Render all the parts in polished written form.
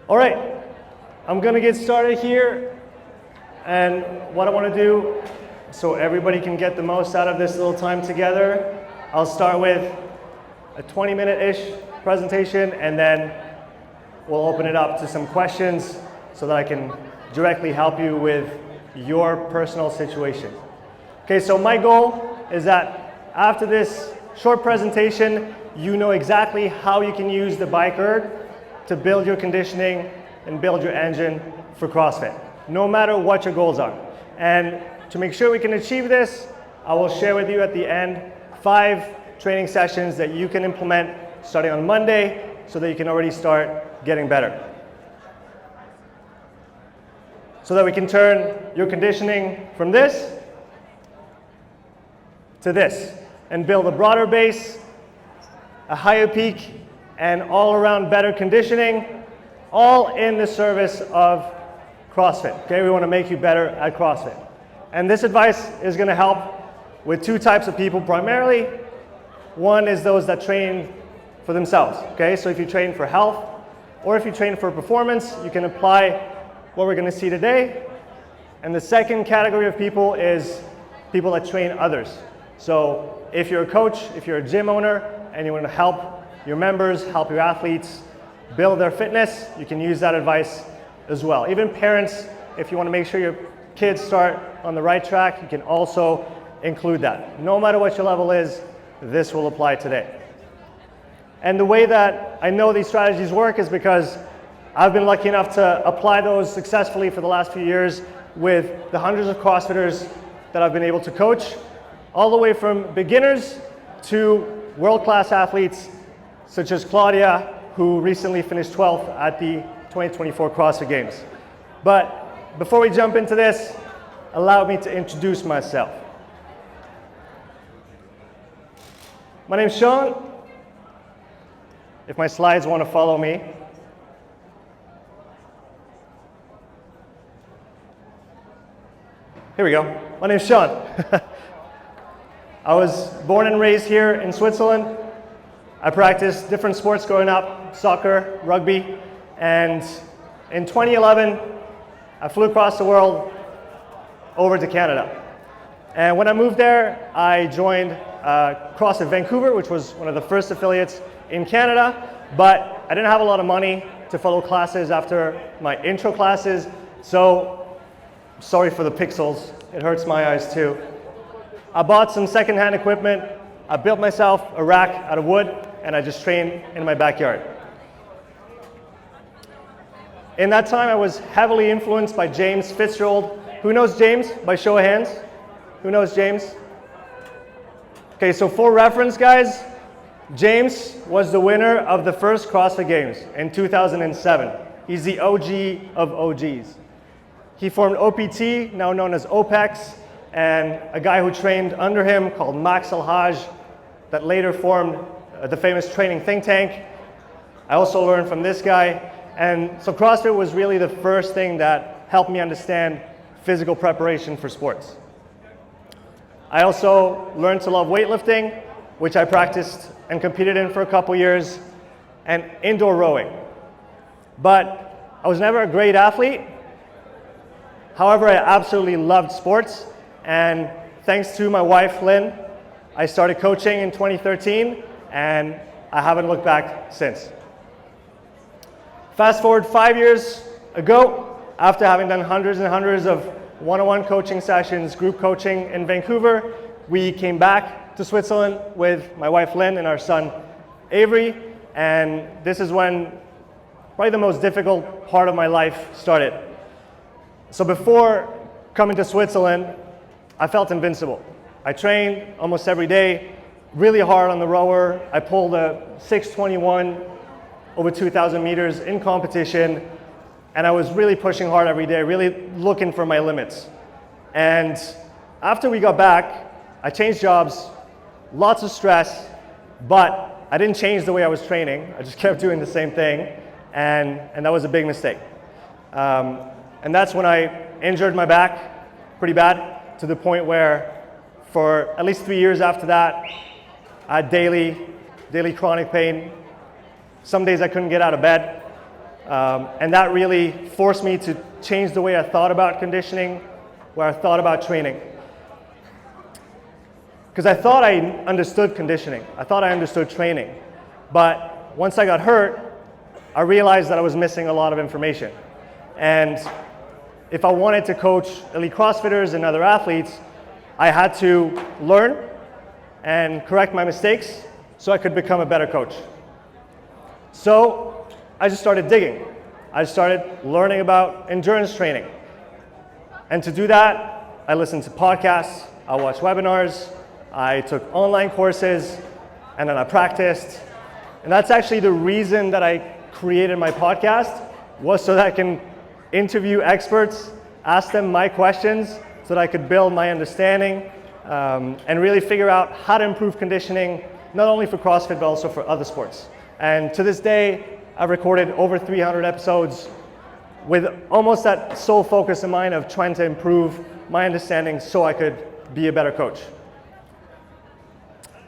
All right, I'm gonna get started here. And what I wanna do, so everybody can get the most out of this little time together, I'll start with a 20-minute-ish presentation, and then we'll open it up to some questions so that I can directly help you with your personal situation. Okay, so my goal is that after this short presentation, you know exactly how you can use the bike erg to build your conditioning and build your engine for CrossFit, no matter what your goals are. And to make sure we can achieve this, I will share with you at the end 5 training sessions that you can implement starting on Monday so that you can already start getting better. So that we can turn your conditioning from this to this and build a broader base, a higher peak, and all around better conditioning, all in the service of CrossFit. Okay, we want to make you better at CrossFit. And this advice is going to help with 2 types of people primarily. One is those that train for themselves. Okay, so if you train for health or if you train for performance, you can apply what we're going to see today. And the second category of people is people that train others. So if you're a coach, if you're a gym owner, and you want to help your members, help your athletes build their fitness, you can use that advice as well. Even parents, if you want to make sure your kids start on the right track, you can also include that. No matter what your level is, this will apply today. And the way that I know these strategies work is because I've been lucky enough to apply those successfully for the last few years with the hundreds of CrossFitters that I've been able to coach, all the way from beginners to world-class athletes such as Claudia, who recently finished 12th at the 2024 CrossFit Games. But before we jump into this, allow me to introduce myself. My name's Sean. If my slides want to follow me. Here we go. My name's Sean. I was born and raised here in Switzerland. I practiced different sports growing up, soccer, rugby, and in 2011, I flew across the world over to Canada. And when I moved there, I joined CrossFit Vancouver, which was one of the first affiliates in Canada, but I didn't have a lot of money to follow classes after my intro classes, so sorry for the pixels, it hurts my eyes too. I bought some secondhand equipment, I built myself a rack out of wood, and I just trained in my backyard. In that time, I was heavily influenced by James Fitzgerald. Who knows James? By show of hands. Who knows James? Okay, so for reference, guys, James was the winner of the first CrossFit Games in 2007. He's the OG of OGs. He formed OPT, now known as OPEX, and a guy who trained under him called Max Alhaj that later formed the famous training think tank. I also learned from this guy. And so CrossFit was really the first thing that helped me understand physical preparation for sports. I also learned to love weightlifting, which I practiced and competed in for a couple years, and indoor rowing. But I was never a great athlete. However, I absolutely loved sports. And thanks to my wife, Lynn, I started coaching in 2013, and I haven't looked back since. Fast forward 5 years ago, after having done hundreds and hundreds of one-on-one coaching sessions, group coaching in Vancouver, we came back to Switzerland with my wife, Lynn, and our son, Avery, and this is when probably the most difficult part of my life started. So before coming to Switzerland, I felt invincible. I trained almost every day, really hard on the rower. I pulled a 621 over 2,000 meters in competition, and I was really pushing hard every day, really looking for my limits. And after we got back, I changed jobs, lots of stress, but I didn't change the way I was training. I just kept doing the same thing, and that was a big mistake. And that's when I injured my back pretty bad, to the point where for at least 3 years after that, I had daily chronic pain. Some days I couldn't get out of bed. And that really forced me to change the way I thought about conditioning, where I thought about training. Because I thought I understood conditioning. I thought I understood training. But once I got hurt, I realized that I was missing a lot of information. And if I wanted to coach elite CrossFitters and other athletes, I had to learn and correct my mistakes so I could become a better coach. So I just started digging. I started learning about endurance training. And to do that, I listened to podcasts, I watched webinars, I took online courses, and then I practiced. And that's actually the reason that I created my podcast, was so that I can interview experts, ask them my questions, so that I could build my understanding and really figure out how to improve conditioning, not only for CrossFit, but also for other sports. And to this day, I've recorded over 300 episodes with almost that sole focus in mind of trying to improve my understanding so I could be a better coach.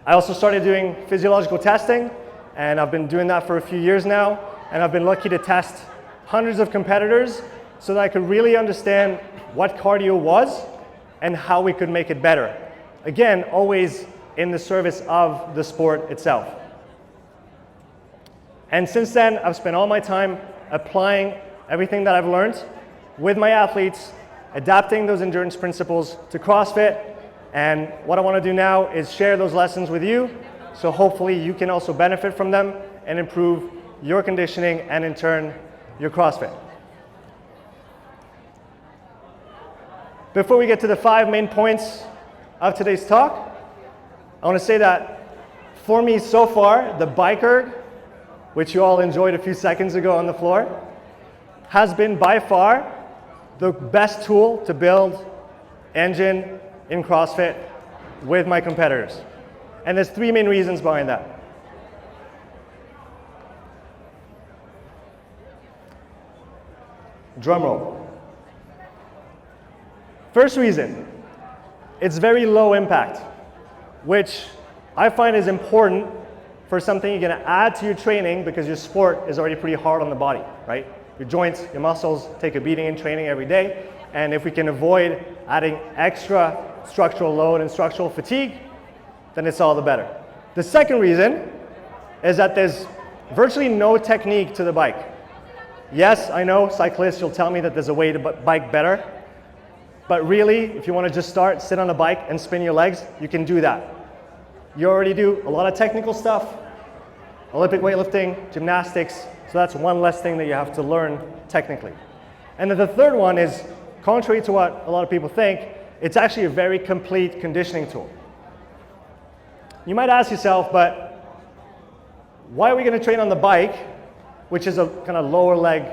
I also started doing physiological testing, and I've been doing that for a few years now, and I've been lucky to test hundreds of competitors so that I could really understand what cardio was and how we could make it better. Again, always in the service of the sport itself. And since then, I've spent all my time applying everything that I've learned with my athletes, adapting those endurance principles to CrossFit. And what I want to do now is share those lessons with you, so hopefully you can also benefit from them and improve your conditioning and in turn, your CrossFit. Before we get to the 5 main points of today's talk, I want to say that for me so far, the bike erg, which you all enjoyed a few seconds ago on the floor, has been by far the best tool to build engine in CrossFit with my competitors. And there's 3 main reasons behind that. Drum roll. First reason, it's very low impact, which I find is important for something you're gonna add to your training because your sport is already pretty hard on the body, right? Your joints, your muscles take a beating in training every day, and if we can avoid adding extra structural load and structural fatigue, then it's all the better. The second reason is that there's virtually no technique to the bike. Yes, I know cyclists, you'll tell me that there's a way to bike better, but really, if you want to just start, sit on a bike and spin your legs, you can do that. You already do a lot of technical stuff, Olympic weightlifting, gymnastics, so that's one less thing that you have to learn technically. And then the third one is, contrary to what a lot of people think, it's actually a very complete conditioning tool. You might ask yourself, but why are we going to train on the bike, which is a kind of lower leg,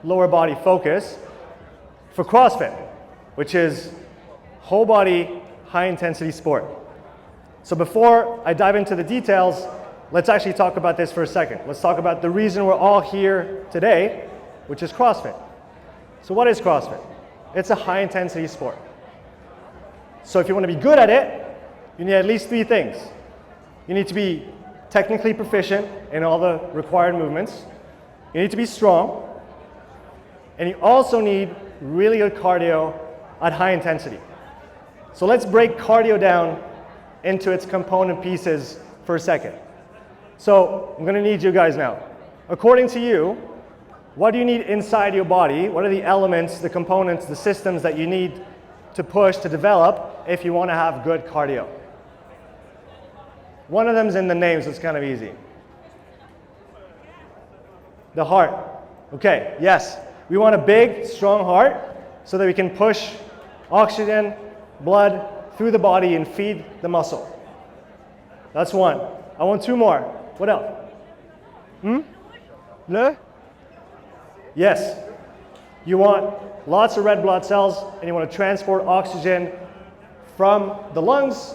lower body focus, for CrossFit, which is whole body, high intensity sport? So before I dive into the details, let's actually talk about this for a second. Let's talk about the reason we're all here today, which is CrossFit. So what is CrossFit? It's a high intensity sport. So if you want to be good at it, you need at least 3 things. You need to be technically proficient in all the required movements. You need to be strong. And you also need really good cardio at high intensity. So let's break cardio down into its component pieces for a second. So I'm going to need you guys now. According to you, what do you need inside your body? What are the elements, the components, the systems that you need to push, to develop if you want to have good cardio? One of them is in the name, so it's kind of easy. The heart. Okay, yes. We want a big, strong heart so that we can push oxygen, blood through the body and feed the muscle. That's one. I want 2 more. What else? Le? Yes. You want lots of red blood cells and you want to transport oxygen from the lungs,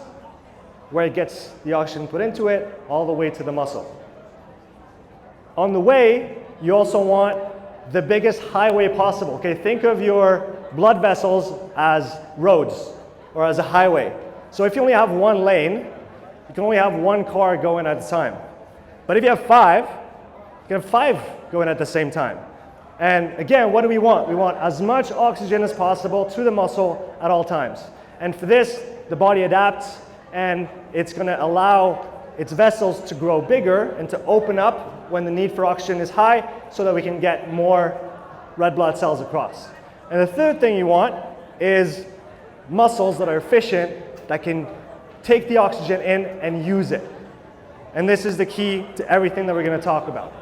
where it gets the oxygen put into it, all the way to the muscle. On the way, you also want the biggest highway possible. Okay, think of your blood vessels as roads or as a highway. So if you only have 1 lane, you can only have 1 car going at a time. But if you have 5, you can have 5 going at the same time. And again, what do we want? We want as much oxygen as possible to the muscle at all times. And for this, the body adapts, and it's going to allow its vessels to grow bigger and to open up when the need for oxygen is high so that we can get more red blood cells across. And the third thing you want is muscles that are efficient, that can take the oxygen in and use it. And this is the key to everything that we're going to talk about.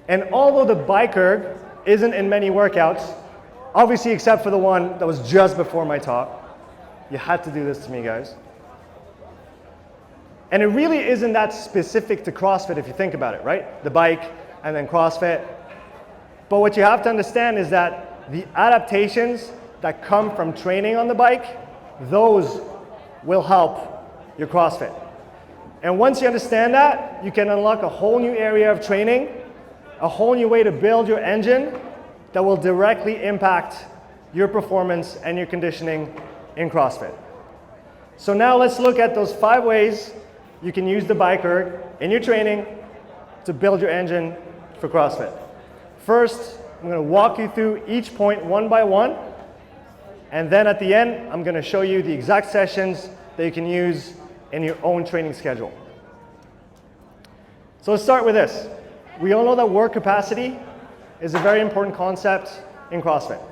And although the bike erg isn't in many workouts, obviously except for the one that was just before my talk, you had to do this to me, guys. And it really isn't that specific to CrossFit if you think about it, right? The bike and then CrossFit. But what you have to understand is that the adaptations that come from training on the bike, those will help your CrossFit. And once you understand that, you can unlock a whole new area of training, a whole new way to build your engine that will directly impact your performance and your conditioning in CrossFit. So now let's look at those 5 ways you can use the bike erg in your training to build your engine for CrossFit. First, I'm going to walk you through each point one by one, and then at the end, I'm going to show you the exact sessions that you can use in your own training schedule. So let's start with this. We all know that work capacity is a very important concept in CrossFit.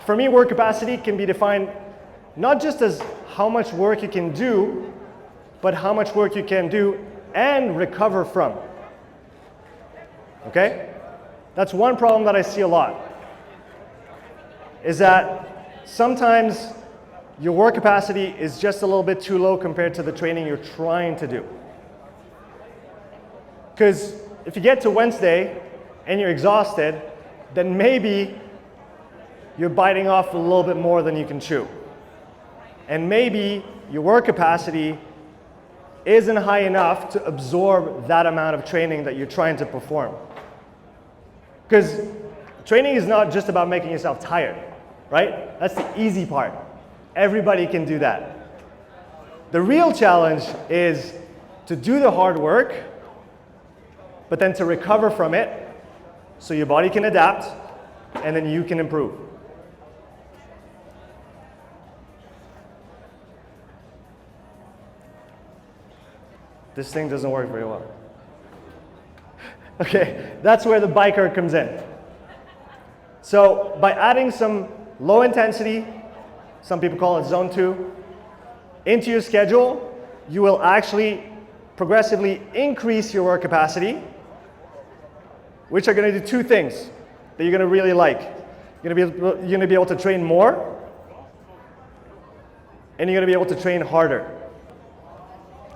For me, work capacity can be defined not just as how much work you can do, but how much work you can do and recover from. Okay? That's one problem that I see a lot, is that sometimes your work capacity is just a little bit too low compared to the training you're trying to do. Because if you get to Wednesday and you're exhausted, then maybe you're biting off a little bit more than you can chew. And maybe your work capacity isn't high enough to absorb that amount of training that you're trying to perform. Because training is not just about making yourself tired, right? That's the easy part. Everybody can do that. The real challenge is to do the hard work, but then to recover from it so your body can adapt and then you can improve. This thing doesn't work very well. Okay, that's where the bike erg comes in. So by adding some low intensity, some people call it zone 2, into your schedule, you will actually progressively increase your work capacity, which are going to do 2 things that you're going to really like. You're going to be able to train more, and you're going to be able to train harder.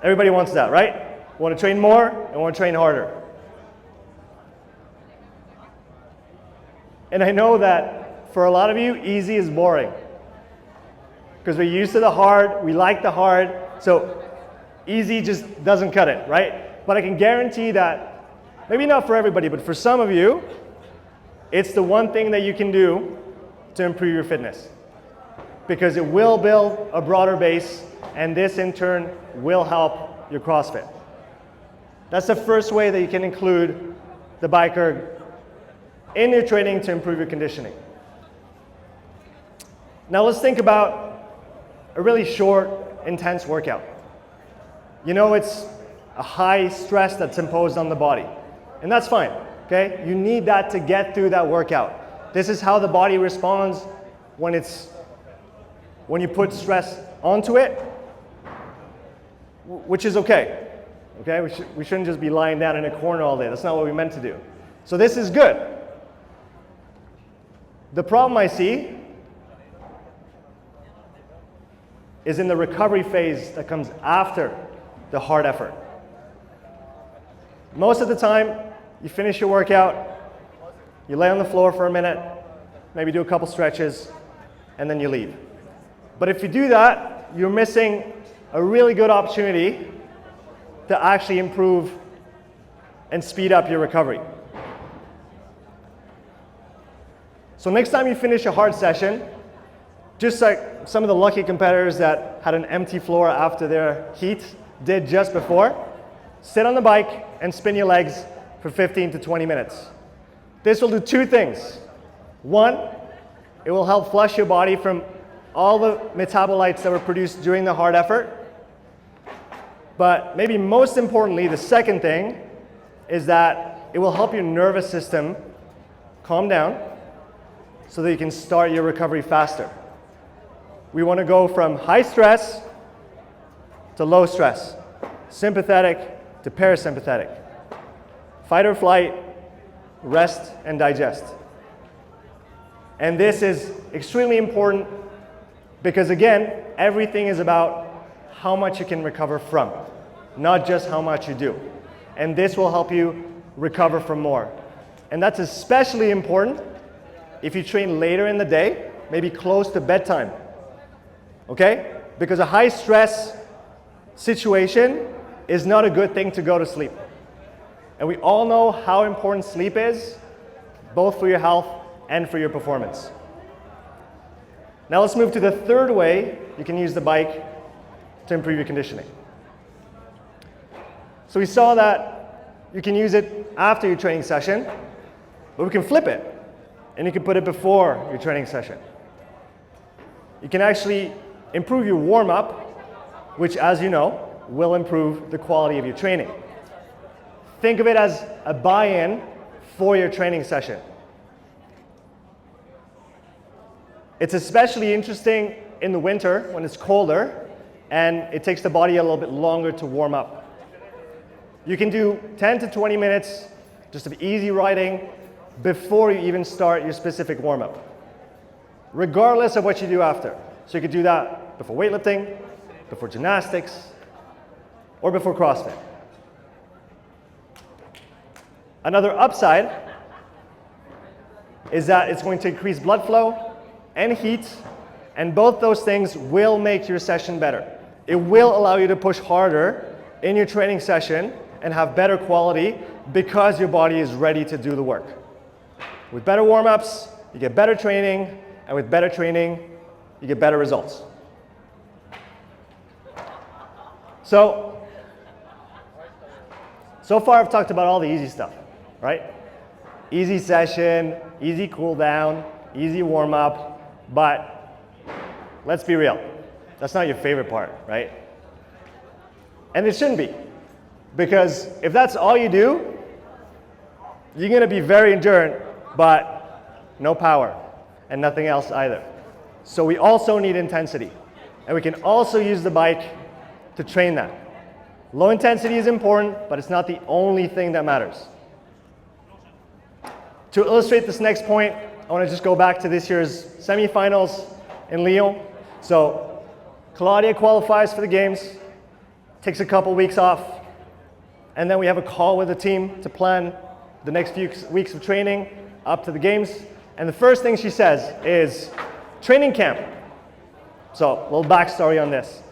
Everybody wants that, right? Want to train more and want to train harder. And I know that for a lot of you, easy is boring. Because we're used to the hard, we like the hard, so easy just doesn't cut it, right? But I can guarantee that, maybe not for everybody, but for some of you, it's the one thing that you can do to improve your fitness. Because it will build a broader base, and this in turn will help your CrossFit. That's the first way that you can include the bike erg in your training to improve your conditioning. Now let's think about a really short, intense workout. You know, it's a high stress that's imposed on the body, and that's fine, okay? You need that to get through that workout. This is how the body responds when you put stress onto it, which is okay. Okay, we shouldn't just be lying down in a corner all day. That's not what we meant to do. So this is good. The problem I see is in the recovery phase that comes after the hard effort. Most of the time, you finish your workout, you lay on the floor for a minute, maybe do a couple stretches, and then you leave. But if you do that, you're missing a really good opportunity to actually improve and speed up your recovery. So next time you finish a hard session, just like some of the lucky competitors that had an empty floor after their heat did just before, sit on the bike and spin your legs for 15 to 20 minutes. This will do two things. One, it will help flush your body from all the metabolites that were produced during the hard effort. But maybe most importantly, the second thing is that it will help your nervous system calm down so that you can start your recovery faster. We want to go from high stress to low stress, sympathetic to parasympathetic, fight or flight, rest and digest. And this is extremely important because, again, everything is about how much you can recover from, not just how much you do. And this will help you recover from more. And that's especially important if you train later in the day, maybe close to bedtime. Okay? Because a high stress situation is not a good thing to go to sleep. And we all know how important sleep is, both for your health and for your performance. Now let's move to the third way you can use the bike to improve your conditioning. So we saw that you can use it after your training session, but we can flip it, and you can put it before your training session. You can actually improve your warm-up, which, as you know, will improve the quality of your training. Think of it as a buy-in for your training session. It's especially interesting in the winter when it's colder and it takes the body a little bit longer to warm up. You can do 10 to 20 minutes just of easy riding before you even start your specific warm-up, regardless of what you do after. So you could do that before weightlifting, before gymnastics, or before CrossFit. Another upside is that it's going to increase blood flow and heat, and both those things will make your session better. It will allow you to push harder in your training session and have better quality because your body is ready to do the work. With better warm-ups, you get better training, and with better training, you get better results. So far I've talked about all the easy stuff, right? Easy session, easy cool down, easy warm-up, but let's be real. That's not your favorite part, right? And it shouldn't be, because if that's all you do, you're gonna be very endurant, but no power, and nothing else either. So we also need intensity, and we can also use the bike to train that. Low intensity is important, but it's not the only thing that matters. To illustrate this next point, I want to just go back to this year's semifinals in Lyon. So Claudia qualifies for the games, takes a couple weeks off, and then we have a call with the team to plan the next few weeks of training up to the games. And the first thing she says is training camp. So a little backstory on this.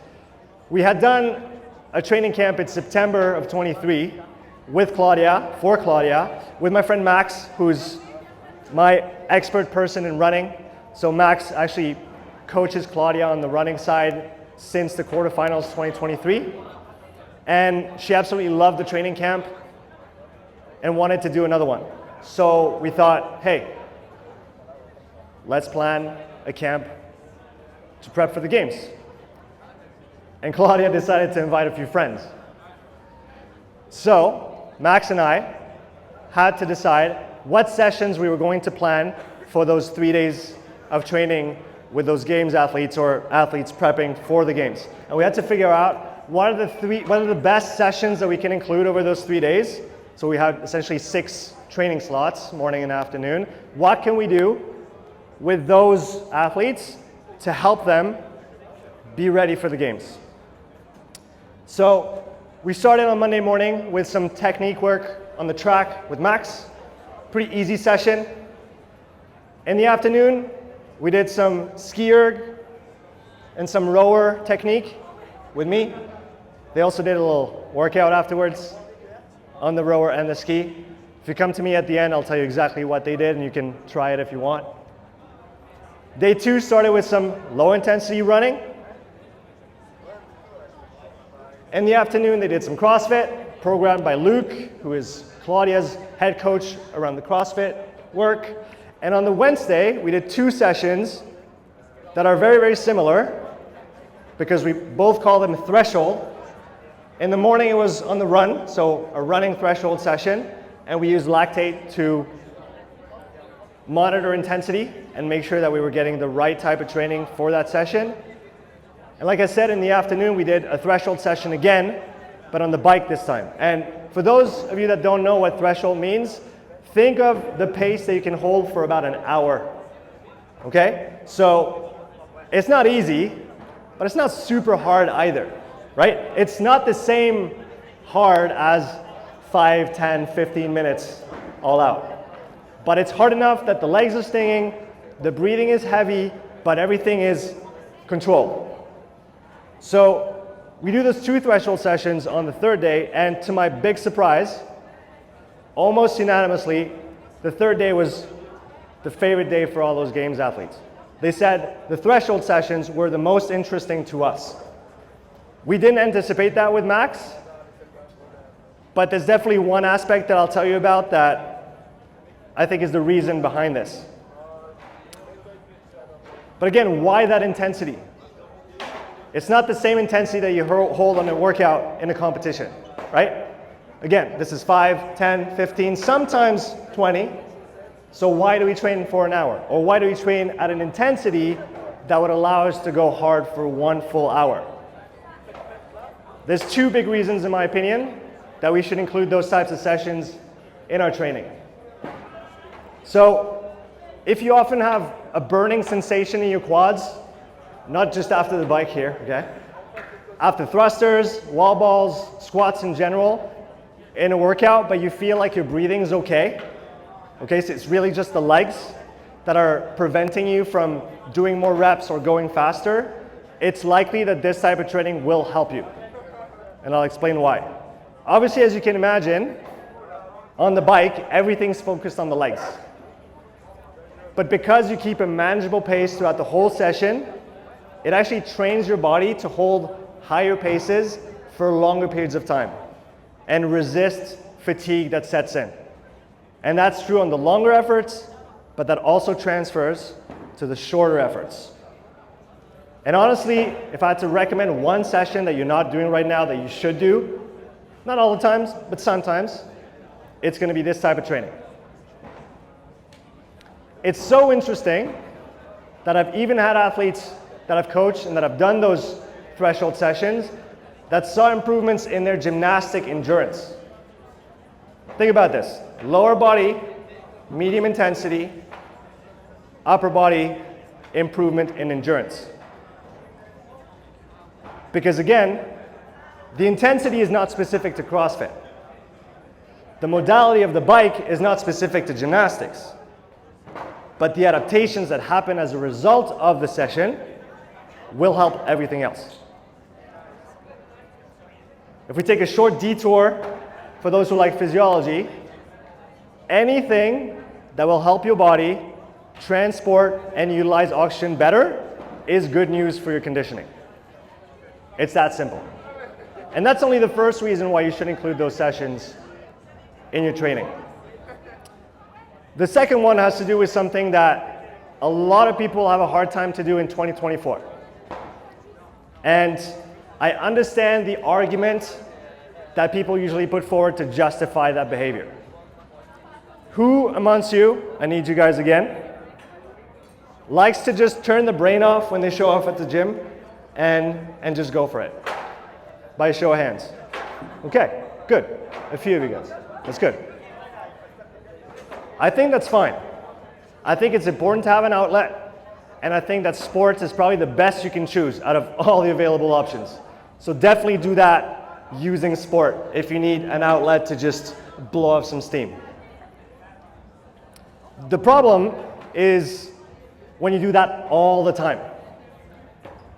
We had done a training camp in September of 23 with Claudia, for Claudia, with my friend Max, who's my expert person in running. So Max actually coaches Claudia on the running side since the quarterfinals 2023. And she absolutely loved the training camp and wanted to do another one. So we thought, hey, let's plan a camp to prep for the games. And Claudia decided to invite a few friends. So Max and I had to decide what sessions we were going to plan for those 3 days of training with those games athletes or athletes prepping for the games. And we had to figure out what are the best sessions that we can include over those 3 days. So we had essentially 6 training slots, morning and afternoon. What can we do with those athletes to help them be ready for the games? So we started on Monday morning with some technique work on the track with Max. Pretty easy session. In the afternoon, we did some ski erg and some rower technique with me. They also did a little workout afterwards on the rower and the ski. If you come to me at the end, I'll tell you exactly what they did and you can try it if you want. Day 2 started with some low intensity running. In the afternoon, they did some CrossFit, programmed by Luke, who is Claudia's head coach around the CrossFit work. And on the Wednesday, we did 2 sessions that are very, very similar because we both call them threshold. In the morning, it was on the run, so a running threshold session, and we used lactate to monitor intensity and make sure that we were getting the right type of training for that session. And like I said, in the afternoon, we did a threshold session again, but on the bike this time. And for those of you that don't know what threshold means, think of the pace that you can hold for about an hour, okay? So it's not easy, but it's not super hard either, right? It's not the same hard as 5, 10, 15 minutes all out. But it's hard enough that the legs are stinging, the breathing is heavy, but everything is controlled. So we do those 2 threshold sessions on the 3rd day, and to my big surprise, almost unanimously, the 3rd day was the favorite day for all those games athletes. They said the threshold sessions were the most interesting to us. We didn't anticipate that with Max, but there's definitely one aspect that I'll tell you about that I think is the reason behind this. But again, why that intensity? It's not the same intensity that you hold on a workout in a competition, right? Again, this is 5, 10, 15, sometimes 20. So why do we train for an hour? Or why do we train at an intensity that would allow us to go hard for 1 full hour? There's 2 big reasons, in my opinion, that we should include those types of sessions in our training. So if you often have a burning sensation in your quads, not just after the bike here, okay? After thrusters, wall balls, squats in general, in a workout, but you feel like your breathing is okay, so it's really just the legs that are preventing you from doing more reps or going faster, it's likely that this type of training will help you. And I'll explain why. Obviously, as you can imagine, on the bike, everything's focused on the legs. But because you keep a manageable pace throughout the whole session, it actually trains your body to hold higher paces for longer periods of time and resist fatigue that sets in. And that's true on the longer efforts, but that also transfers to the shorter efforts. And honestly, if I had to recommend one session that you're not doing right now that you should do, not all the times, but sometimes, it's going to be this type of training. It's so interesting that I've even had athletes that I've coached and that have done those threshold sessions that saw improvements in their gymnastic endurance. Think about this. Lower body, medium intensity, upper body, improvement in endurance. Because again, the intensity is not specific to CrossFit. The modality of the bike is not specific to gymnastics. But the adaptations that happen as a result of the session will help everything else. If we take a short detour for those who like physiology, anything that will help your body transport and utilize oxygen better is good news for your conditioning. It's that simple. And that's only the first reason why you should include those sessions in your training. The second one has to do with something that a lot of people have a hard time to do in 2024. And I understand the argument that people usually put forward to justify that behavior. Who amongst you, I need you guys again, likes to just turn the brain off when they show up at the gym and just go for it? By a show of hands. Okay, good. A few of you guys. That's good. I think that's fine. I think it's important to have an outlet, and I think that sports is probably the best you can choose out of all the available options. So definitely do that using sport if you need an outlet to just blow off some steam. The problem is when you do that all the time.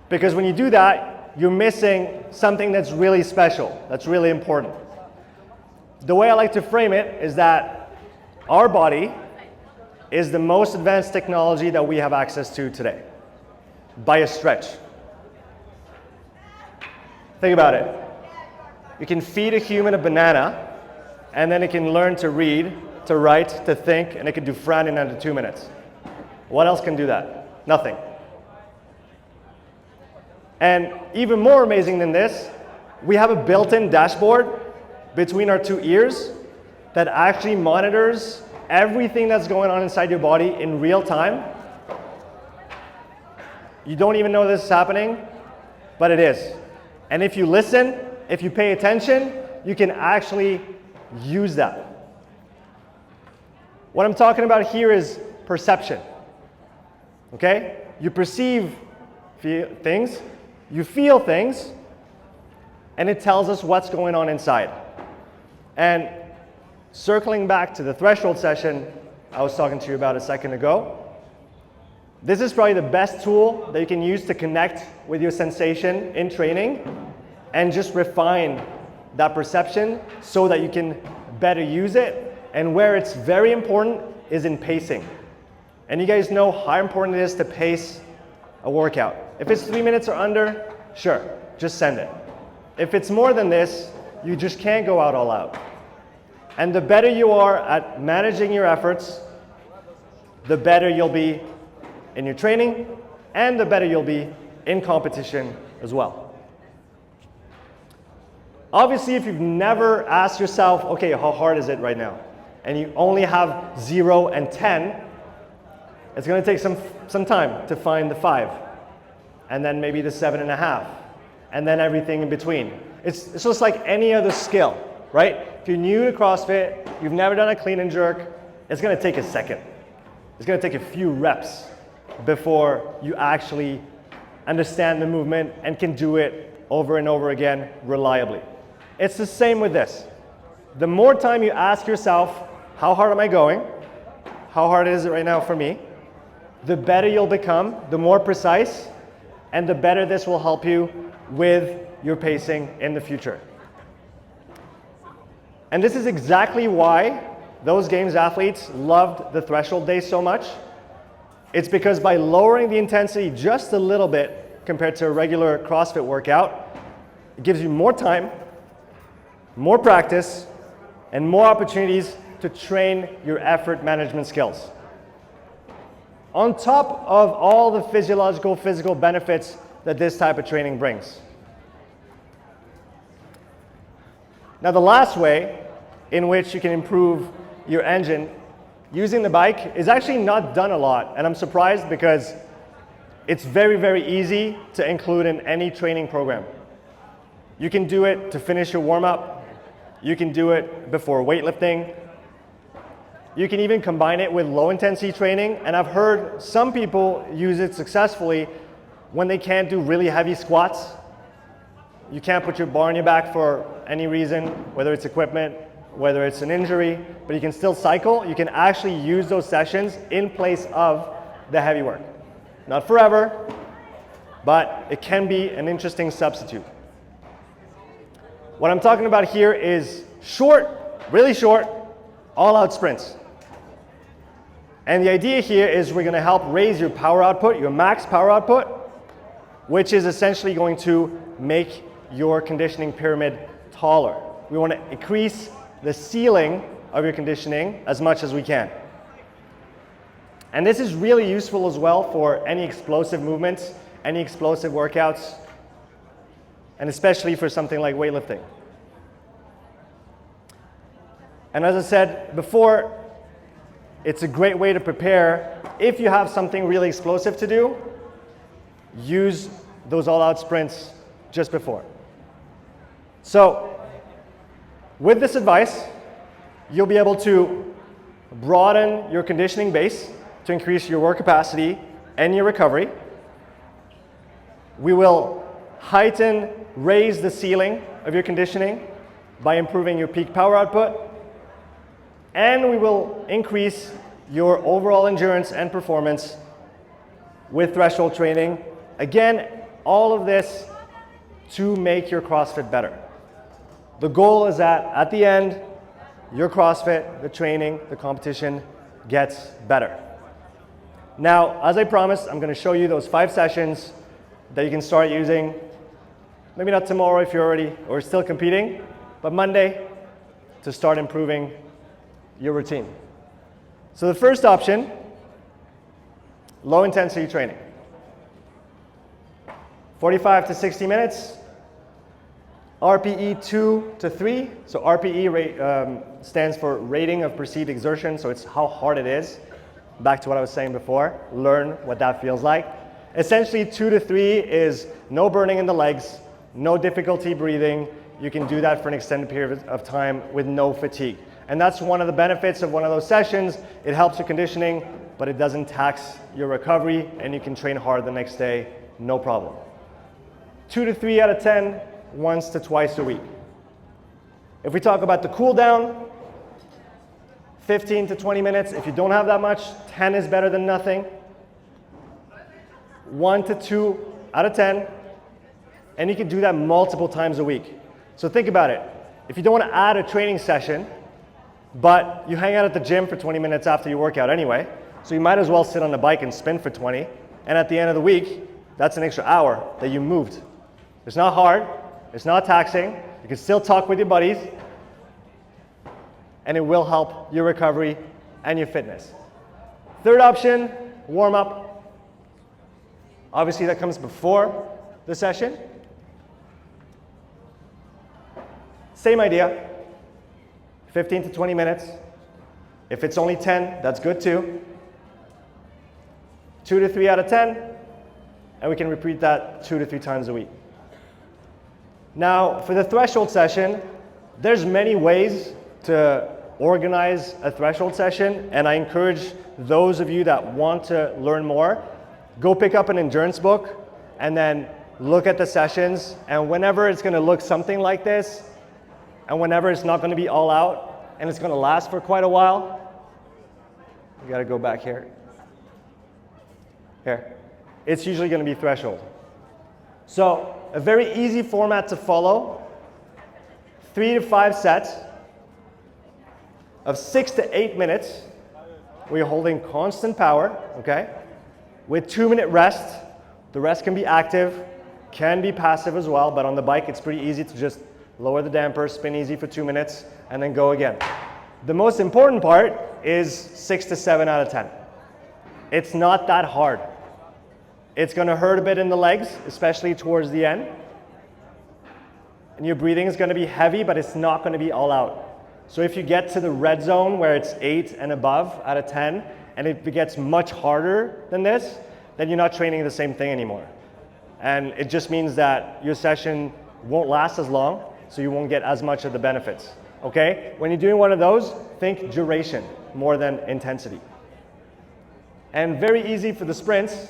Because when you do that, you're missing something that's really special, that's really important. The way I like to frame it is that our body is the most advanced technology that we have access to today, by a stretch. Think about it. You can feed a human a banana, and then it can learn to read, to write, to think, and it can do Fran in under 2 minutes. What else can do that? Nothing. And even more amazing than this, we have a built-in dashboard between our two ears that actually monitors everything that's going on inside your body in real time. You don't even know this is happening, but it is. And if you listen, if you pay attention, you can actually use that. What I'm talking about here is perception. Okay? You perceive things, you feel things, and it tells us what's going on inside. And circling back to the threshold session I was talking to you about a second ago, this is probably the best tool that you can use to connect with your sensation in training and just refine that perception so that you can better use it. And where it's very important is in pacing. And you guys know how important it is to pace a workout. If it's 3 minutes or under, sure, just send it. If it's more than this, you just can't go out all out. And the better you are at managing your efforts, the better you'll be in your training, and the better you'll be in competition as well. Obviously, if you've never asked yourself, okay, how hard is it right now? And you only have 0 and 10, it's going to take some time to find the 5, and then maybe the 7.5, and then everything in between. It's just like any other skill, right? If you're new to CrossFit, you've never done a clean and jerk, it's going to take a second. It's going to take a few reps before you actually understand the movement and can do it over and over again reliably. It's the same with this. The more time you ask yourself, how hard am I going? How hard is it right now for me? The better you'll become, the more precise, and the better this will help you with your pacing in the future. And this is exactly why those games athletes loved the threshold day so much. It's because by lowering the intensity just a little bit compared to a regular CrossFit workout, it gives you more time, more practice, and more opportunities to train your effort management skills. On top of all the physiological, physical benefits that this type of training brings. Now, the last way in which you can improve your engine using the bike is actually not done a lot, and I'm surprised because it's very, very easy to include in any training program. You can do it to finish your warm-up. You can do it before weightlifting. You can even combine it with low-intensity training, and I've heard some people use it successfully when they can't do really heavy squats. You can't put your bar on your back for any reason, whether it's equipment, whether it's an injury, but you can still cycle. You can actually use those sessions in place of the heavy work. Not forever, but it can be an interesting substitute. What I'm talking about here is short, really short, all-out sprints. And the idea here is we're going to help raise your power output, your max power output, which is essentially going to make your conditioning pyramid taller. We want to increase the ceiling of your conditioning as much as we can. And this is really useful as well for any explosive movements, any explosive workouts, and especially for something like weightlifting. And as I said before, it's a great way to prepare. If you have something really explosive to do, use those all-out sprints just before. So, with this advice, you'll be able to broaden your conditioning base to increase your work capacity and your recovery. We will raise the ceiling of your conditioning by improving your peak power output. And we will increase your overall endurance and performance with threshold training. Again, all of this to make your CrossFit better. The goal is that at the end, your CrossFit, the training, the competition gets better. Now, as I promised, I'm going to show you those 5 sessions that you can start using. Maybe not tomorrow if you're already or still competing, but Monday, to start improving your routine. So the first option, low intensity training. 45 to 60 minutes, RPE 2 to 3. So RPE stands for rating of perceived exertion, so it's how hard it is. Back to what I was saying before, learn what that feels like. Essentially 2 to 3 is no burning in the legs, no difficulty breathing. You can do that for an extended period of time with no fatigue. And that's one of the benefits of one of those sessions. It helps your conditioning, but it doesn't tax your recovery, and you can train hard the next day, no problem. 2 to 3 out of 10, once to twice a week. If we talk about the cool down, 15 to 20 minutes. If you don't have that much, 10 is better than nothing. 1 to 2 out of 10. And you can do that multiple times a week. So think about it. If you don't want to add a training session, but you hang out at the gym for 20 minutes after your workout anyway, so you might as well sit on the bike and spin for 20. And at the end of the week, that's an extra hour that you moved. It's not hard. It's not taxing. You can still talk with your buddies. And it will help your recovery and your fitness. Third option, warm up. Obviously that comes before the session. Same idea, 15 to 20 minutes. If it's only 10, that's good too. 2 to 3 out of 10, and we can repeat that 2 to 3 times a week. Now, for the threshold session, there's many ways to organize a threshold session, and I encourage those of you that want to learn more, go pick up an endurance book and then look at the sessions, and whenever it's going to look something like this, and whenever it's not going to be all out, and it's going to last for quite a while, you got to go back here. Here. It's usually going to be threshold. So, a very easy format to follow, 3 to 5 sets of 6 to 8 minutes, where you're holding constant power, okay? With 2-minute rest. The rest can be active, can be passive as well, but on the bike it's pretty easy to just lower the damper, spin easy for 2 minutes, and then go again. The most important part is 6 to 7 out of 10. It's not that hard. It's going to hurt a bit in the legs, especially towards the end. And your breathing is going to be heavy, but it's not going to be all out. So if you get to the red zone where it's 8 and above out of 10, and if it gets much harder than this, then you're not training the same thing anymore. And it just means that your session won't last as long, so you won't get as much of the benefits. Okay? When you're doing one of those, think duration more than intensity. And very easy for the sprints.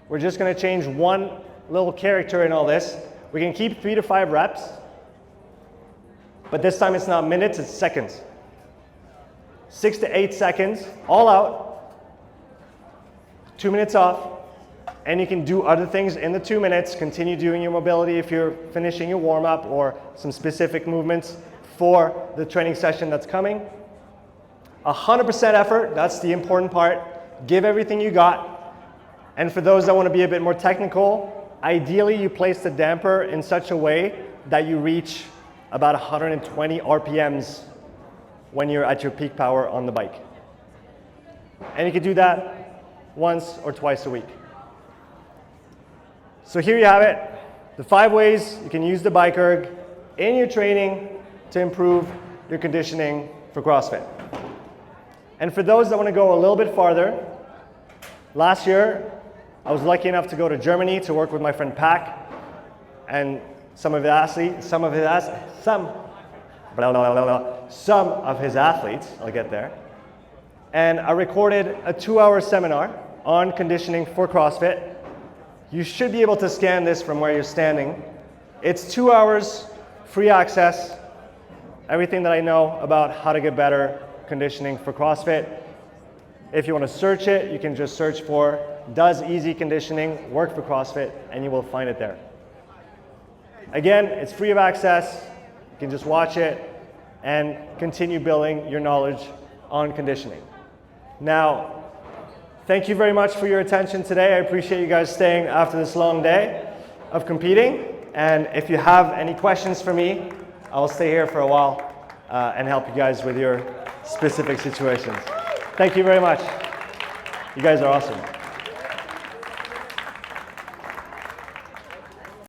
We're just going to change one little character in all this. We can keep 3 to 5 reps, but this time it's not minutes, it's seconds. 6 to 8 seconds, all out, 2 minutes off, and you can do other things in the 2 minutes, continue doing your mobility if you're finishing your warm-up or some specific movements for the training session that's coming. 100% effort, that's the important part. Give everything you got. And for those that want to be a bit more technical, ideally you place the damper in such a way that you reach about 120 RPMs when you're at your peak power on the bike. And you can do that once or twice a week. So here you have it, the 5 ways you can use the bike erg in your training to improve your conditioning for CrossFit. And for those that want to go a little bit farther, last year I was lucky enough to go to Germany to work with my friend Pac and some of his athletes, I'll get there. And I recorded a 2-hour seminar on conditioning for CrossFit. You should be able to scan this from where you're standing. It's 2 hours, free access, everything that I know about how to get better conditioning for CrossFit. If you want to search it, you can just search for "Does easy conditioning work for CrossFit?" and you will find it there. Again, it's free of access. You can just watch it and continue building your knowledge on conditioning. Now, thank you very much for your attention today. I appreciate you guys staying after this long day of competing. And if you have any questions for me, I'll stay here for a while and help you guys with your specific situations. Thank you very much. You guys are awesome.